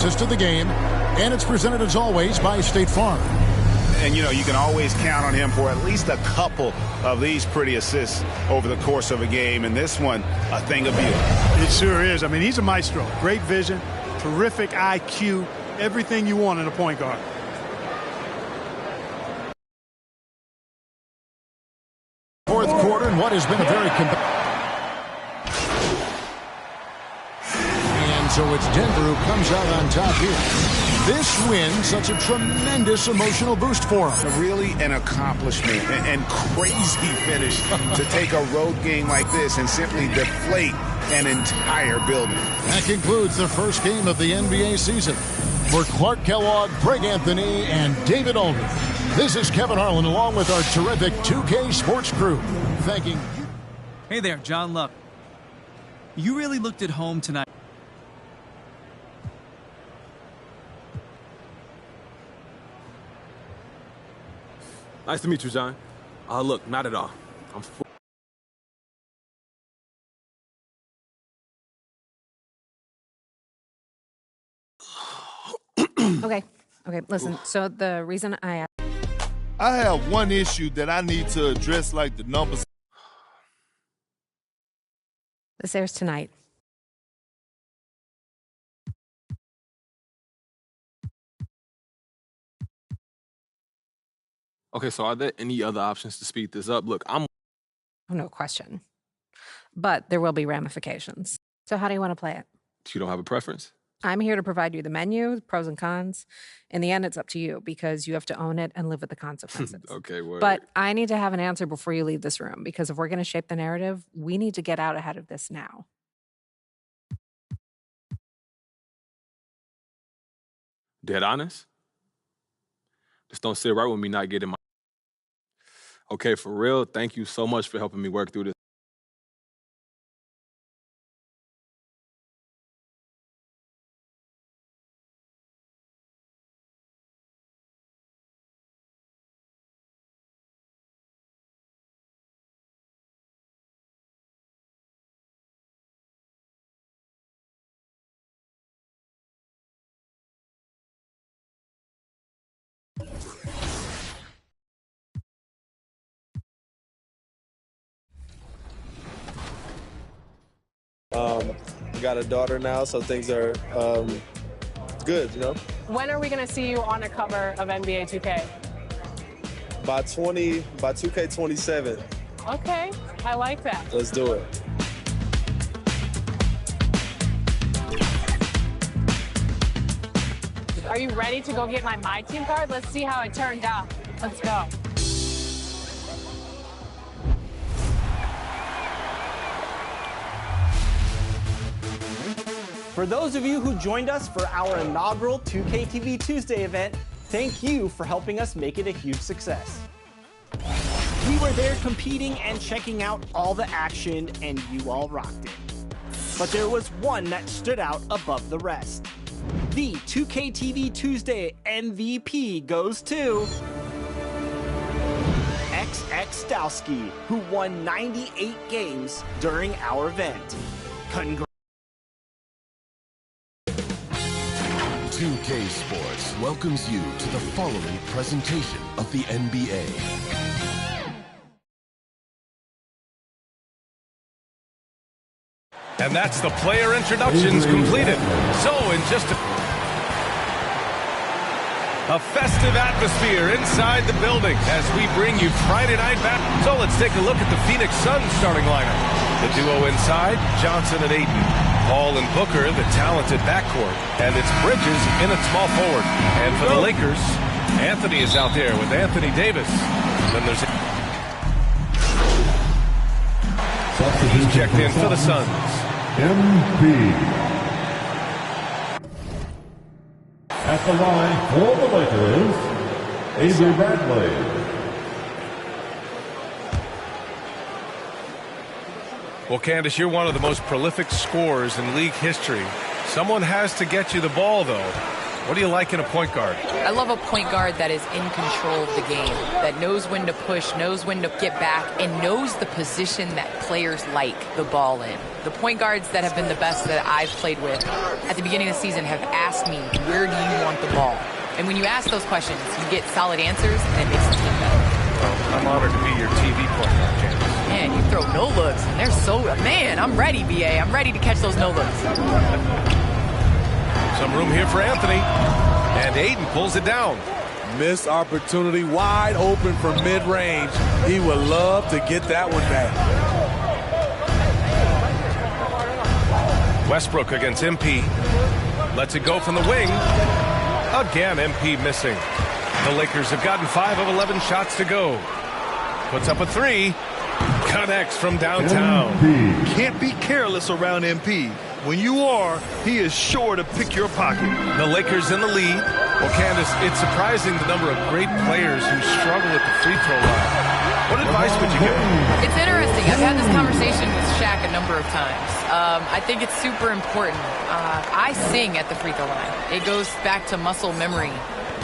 To the game, and it's presented as always by State Farm. And, you know, you can always count on him for at least a couple of these pretty assists over the course of a game. And this one, a thing of beauty. It sure is. I mean, he's a maestro. Great vision, terrific IQ, everything you want in a point guard. Fourth quarter, and what has been a very so it's Denver who comes out on top here. This win, such a tremendous emotional boost for them. Really an accomplishment and crazy finish to take a road game like this and simply deflate an entire building. That concludes the first game of the NBA season. For Clark Kellogg, Greg Anthony, and David Aldridge, this is Kevin Harlan along with our terrific 2K Sports crew. Thanking you. Hey there, John Luck. You really looked at home tonight. Nice to meet you, John. Look, not at all. I'm Okay, listen, so the reason I have one issue that I need to address, like the numbers. This airs tonight. Okay, so are there any other options to speed this up? Look, Oh, no question. But there will be ramifications. So how do you want to play it? You don't have a preference? I'm here to provide you the menu, pros and cons. In the end, it's up to you because you have to own it and live with the consequences. Okay, word. But I need to have an answer before you leave this room because if we're going to shape the narrative, we need to get out ahead of this now. Dead honest? Just don't sit right with me not getting my... Okay, for real, thank you so much for helping me work through this. Got a daughter now, so things are good, you know? When are we going to see you on a cover of NBA 2K? By 2K27. Okay, I like that. Let's do it. Are you ready to go get my team card? Let's see how it turned out. Let's go. For those of you who joined us for our inaugural 2K TV Tuesday event, thank you for helping us make it a huge success. We were there competing and checking out all the action, and you all rocked it. But there was one that stood out above the rest. The 2K TV Tuesday MVP goes to XX Stowski, who won 98 games during our event. Congrats. 2K Sports welcomes you to the following presentation of the NBA. And that's the player introductions completed. So in just a festive atmosphere inside the building as we bring you Friday Night back. So let's take a look at the Phoenix Suns starting lineup. The duo inside, Johnson and Ayton. Paul and Booker, the talented backcourt. And it's Bridges in at small forward. And for the Lakers, Anthony is out there with Anthony Davis. Then there's... He's checked in for the Suns. MP. At the line for the Lakers, Avery Bradley. Well, Candace, you're one of the most prolific scorers in league history. Someone has to get you the ball, though. What do you like in a point guard? I love a point guard that is in control of the game, that knows when to push, knows when to get back, and knows the position that players like the ball in. The point guards that have been the best that I've played with at the beginning of the season have asked me, where do you want the ball? And when you ask those questions, you get solid answers, and it makes the team better. Well, I'm honored to be your TV point guard, James. Man, you throw no-looks, and they're so... Man, I'm ready, BA. I'm ready to catch those no-looks. Some room here for Anthony. And Aiden pulls it down. Missed opportunity, wide open from mid-range. He would love to get that one back. Westbrook against MP. Lets it go from the wing. Again, MP missing. The Lakers have gotten 5 of 11 shots to go. Puts up a 3. Connects from downtown. Can't be careless around MP. When you are, he is sure to pick your pocket. The Lakers in the lead. Well, Candace, it's surprising the number of great players who struggle at the free throw line. What advice would you give? It's interesting. I've had this conversation with Shaq a number of times. I think it's super important. I sing at the free throw line. It goes back to muscle memory.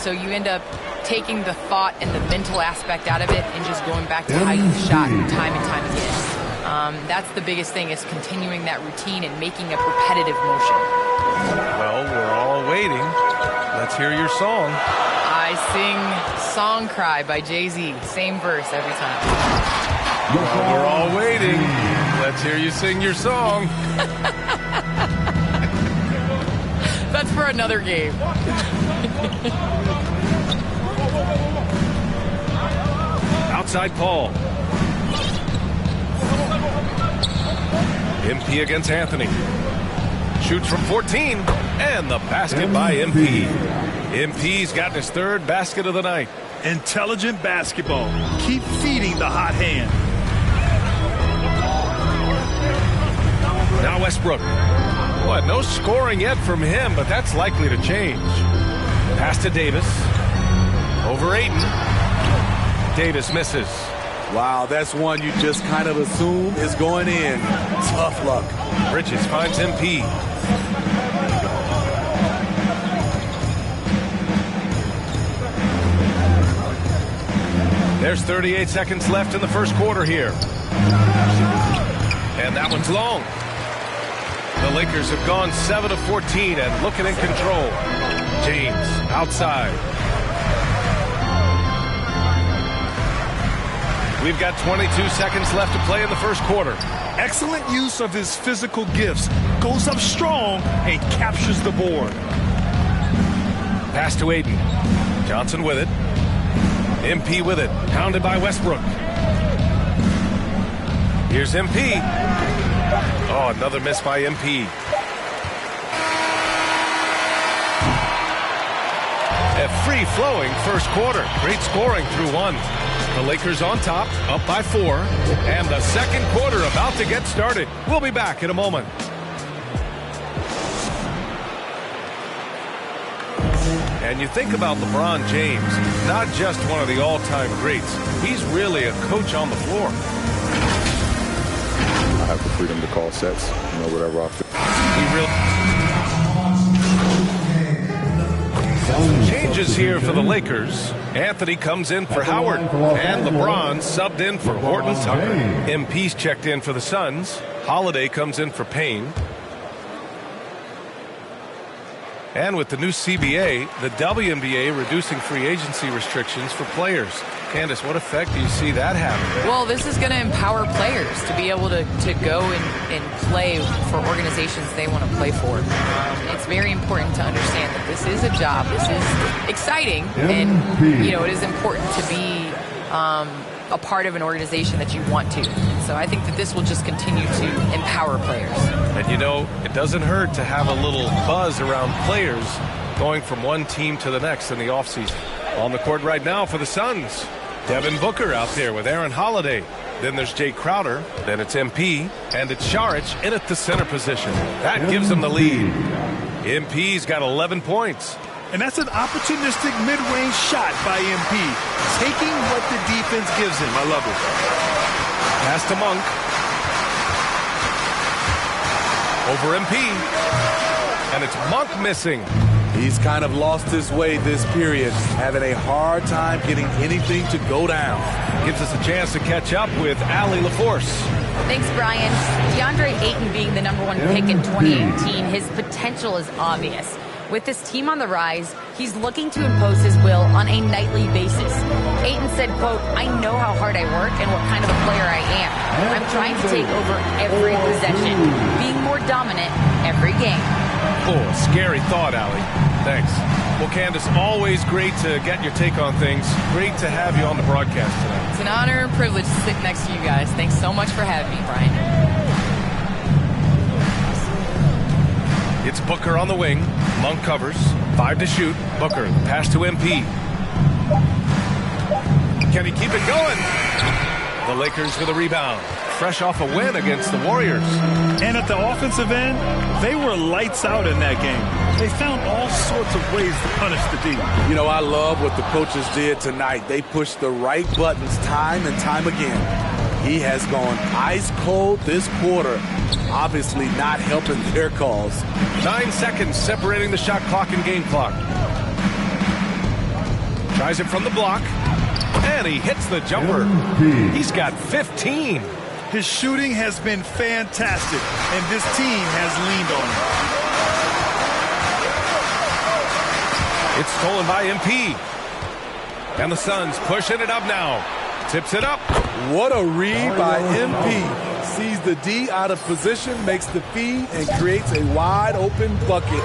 So you end up taking the thought and the mental aspect out of it and just going back to how you shot time and time again. That's the biggest thing, is continuing that routine and making a repetitive motion. Well, we're all waiting. Let's hear your song. I sing Song Cry by Jay-Z. Same verse every time. Well, we're all waiting. Let's hear you sing your song. That's for another game. Outside Paul. MP against Anthony. Shoots from 14. And the basket by MP. MP's gotten his 3rd basket of the night. Intelligent basketball. Keep feeding the hot hand. Now Westbrook. What? No scoring yet from him, but that's likely to change. Pass to Davis. Over Ayton. Davis misses. Wow, that's one you just kind of assume is going in. Tough luck. Bridges finds MP. There's 38 seconds left in the first quarter here. And that one's long. The Lakers have gone 7 of 14 and looking in control. James outside. We've got 22 seconds left to play in the first quarter. Excellent use of his physical gifts. Goes up strong and captures the board. Pass to Ayton. Johnson with it. MP with it. Pounded by Westbrook. Here's MP. Oh, another miss by MP. A free-flowing first quarter. Great scoring through 1. The Lakers on top, up by 4. And the second quarter about to get started. We'll be back in a moment. And you think about LeBron James, not just one of the all-time greats. He's really a coach on the floor. I have the freedom to call sets, whatever I feel. Some changes here for the Lakers. Anthony comes in for Howard, and LeBron subbed in for Horton Tucker. MP's checked in for the Suns. Holiday comes in for Payne. And with the new CBA, the WNBA reducing free agency restrictions for players. Candace, what effect do you see that having? Well, this is going to empower players to be able to go and play for organizations they want to play for. It's very important to understand that this is a job. This is exciting. And, it is important to be a part of an organization that you want to. So I think that this will just continue to empower players. And it doesn't hurt to have a little buzz around players going from one team to the next in the offseason. On the court right now for the Suns, Devin Booker out there with Aaron Holiday. Then there's Jay Crowder. Then it's MP. And it's Šarić in at the center position. That gives them the lead. MP's got 11 points. And that's an opportunistic mid-range shot by MP. Taking what the defense gives him. I love it. Pass to Monk. Over MP. And it's Monk missing. He's kind of lost his way this period, having a hard time getting anything to go down. Gives us a chance to catch up with Allie LaForce. Thanks, Brian. DeAndre Ayton being the #1 pick in 2018, his potential is obvious. With his team on the rise, he's looking to impose his will on a nightly basis. Ayton said, quote, "I know how hard I work and what kind of a player I am. I'm trying to take over every possession, being more dominant every game." Oh, scary thought, Allie. Thanks. Well, Candace, always great to get your take on things. Great to have you on the broadcast tonight. It's an honor and privilege to sit next to you guys. Thanks so much for having me, Brian. It's Booker on the wing. Monk covers. 5 to shoot. Booker, pass to MP. Can he keep it going? The Lakers with a rebound. Fresh off a win against the Warriors. And at the offensive end, they were lights out in that game. They found all sorts of ways to punish the D. You know, I love what the coaches did tonight. They pushed the right buttons time and time again. He has gone ice cold this quarter, obviously not helping their cause. 9 seconds separating the shot clock and game clock. Tries it from the block, and he hits the jumper. He's got 15. His shooting has been fantastic, and this team has leaned on him. It's stolen by MP. And the Suns pushing it up now. Tips it up. What a read by MP. Sees the D out of position, makes the feed, and creates a wide open bucket.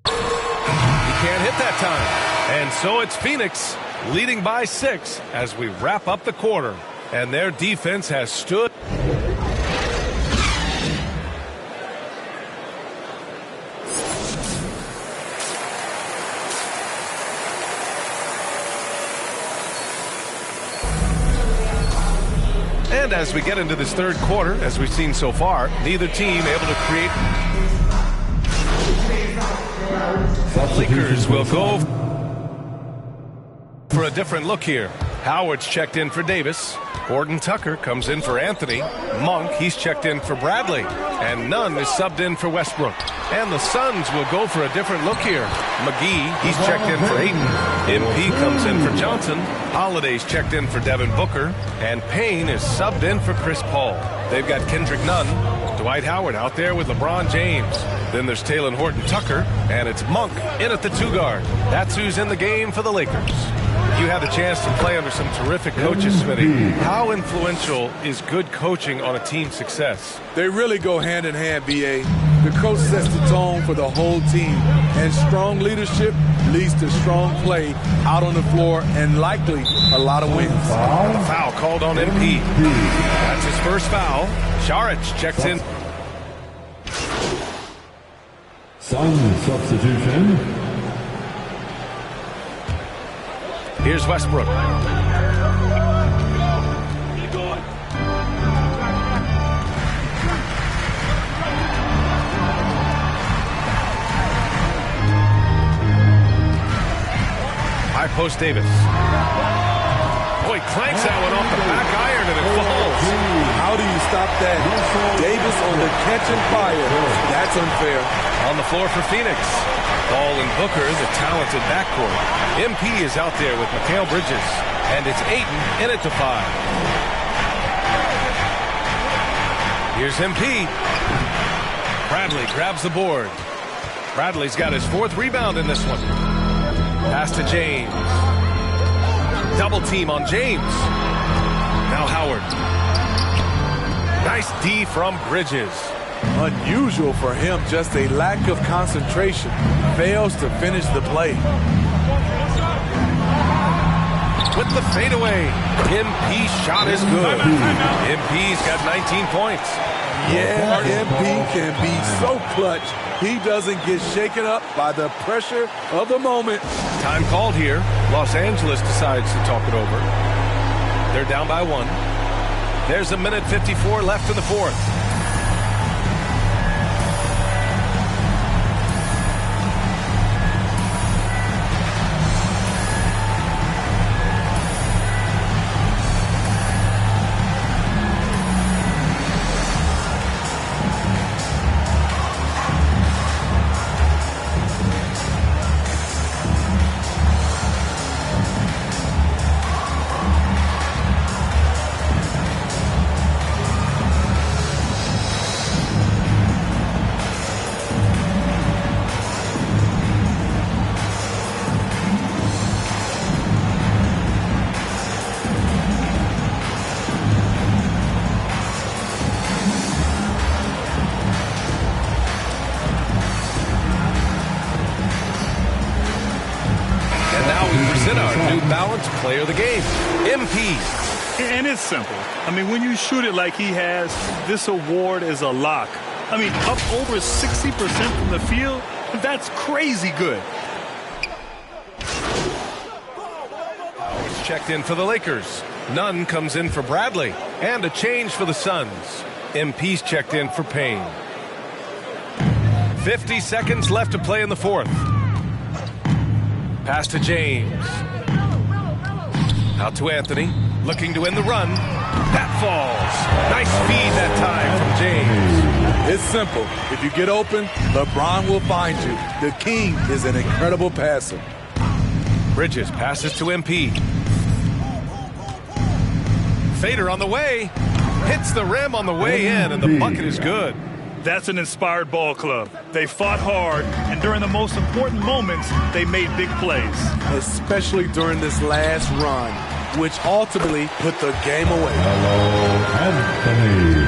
He can't hit that time. And so it's Phoenix leading by 6 as we wrap up the quarter. And their defense has stood. And as we get into this third quarter, as we've seen so far, neither team able to create. The Lakers will go for a different look here. Howard's checked in for Davis. Gordon Tucker comes in for Anthony. Monk, he's checked in for Bradley. And Nunn is subbed in for Westbrook. And the Suns will go for a different look here. McGee, he's checked in for Ayton. MP comes in for Johnson. Holiday's checked in for Devin Booker. And Payne is subbed in for Chris Paul. They've got Kendrick Nunn. Dwight Howard out there with LeBron James. Then there's Talen Horton-Tucker. And it's Monk in at the 2 guard. That's who's in the game for the Lakers. You had the chance to play under some terrific coaches, Smitty. How influential is good coaching on a team's success? They really go hand in hand, B.A. The coach sets the tone for the whole team, and strong leadership leads to strong play out on the floor and likely a lot of wins. A foul called on MP. That's his first foul. Šarić checks in. Sun substitution. Here's Westbrook. High post Davis. Boy, clanks that one off the back iron and it falls. How do you stop that? Davis on the catch and fire. That's unfair. On the floor for Phoenix. Ball and Booker, the talented backcourt. MP is out there with Mikal Bridges. And it's Ayton in it to 5. Here's MP. Bradley grabs the board. Bradley's got his 4th rebound in this one. Pass to James. Double team on James. Now Howard. Nice D from Bridges. Unusual for him, just a lack of concentration. Fails to finish the play. With the fadeaway. MP shot is good. MP's got 19 points. Yeah, MP can be so clutch. He doesn't get shaken up by the pressure of the moment. Time called here. Los Angeles decides to talk it over. They're down by 1. There's 1:54 left in the 4th. Conference Player of the Game, MP. And it's simple. I mean, when you shoot it like he has, this award is a lock. I mean, up over 60% from the field, that's crazy good. Checked in for the Lakers. Nunn comes in for Bradley. And a change for the Suns. MP's checked in for Payne. 50 seconds left to play in the fourth. Pass to James. Out to Anthony. Looking to end the run. That falls. Nice feed that time from James. It's simple. If you get open, LeBron will find you. The king is an incredible passer. Bridges passes to MP. Fader on the way. Hits the rim on the way in, and the bucket is good. That's an inspired ball club. They fought hard, and during the most important moments, they made big plays. Especially during this last run, which ultimately put the game away. Anthony.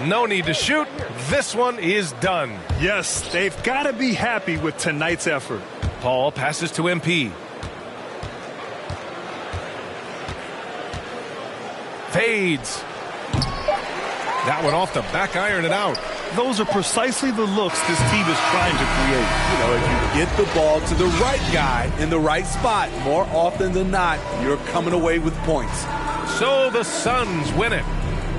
No need to shoot. This one is done. Yes, they've got to be happy with tonight's effort. Paul passes to MP. Fades. That one off the back iron and out. Those are precisely the looks this team is trying to create. You know, if you get the ball to the right guy in the right spot, more often than not, you're coming away with points. So the Suns win it.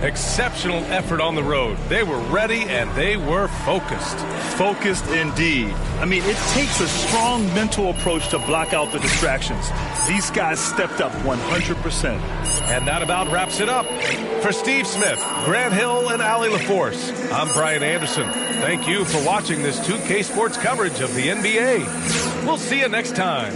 Exceptional effort on the road. They were ready and they were focused. Focused indeed. I mean, it takes a strong mental approach to block out the distractions. These guys stepped up 100%. And that about wraps it up. For Steve Smith, Grant Hill, and Allie LaForce, I'm Brian Anderson. Thank you for watching this 2K Sports coverage of the NBA. We'll see you next time.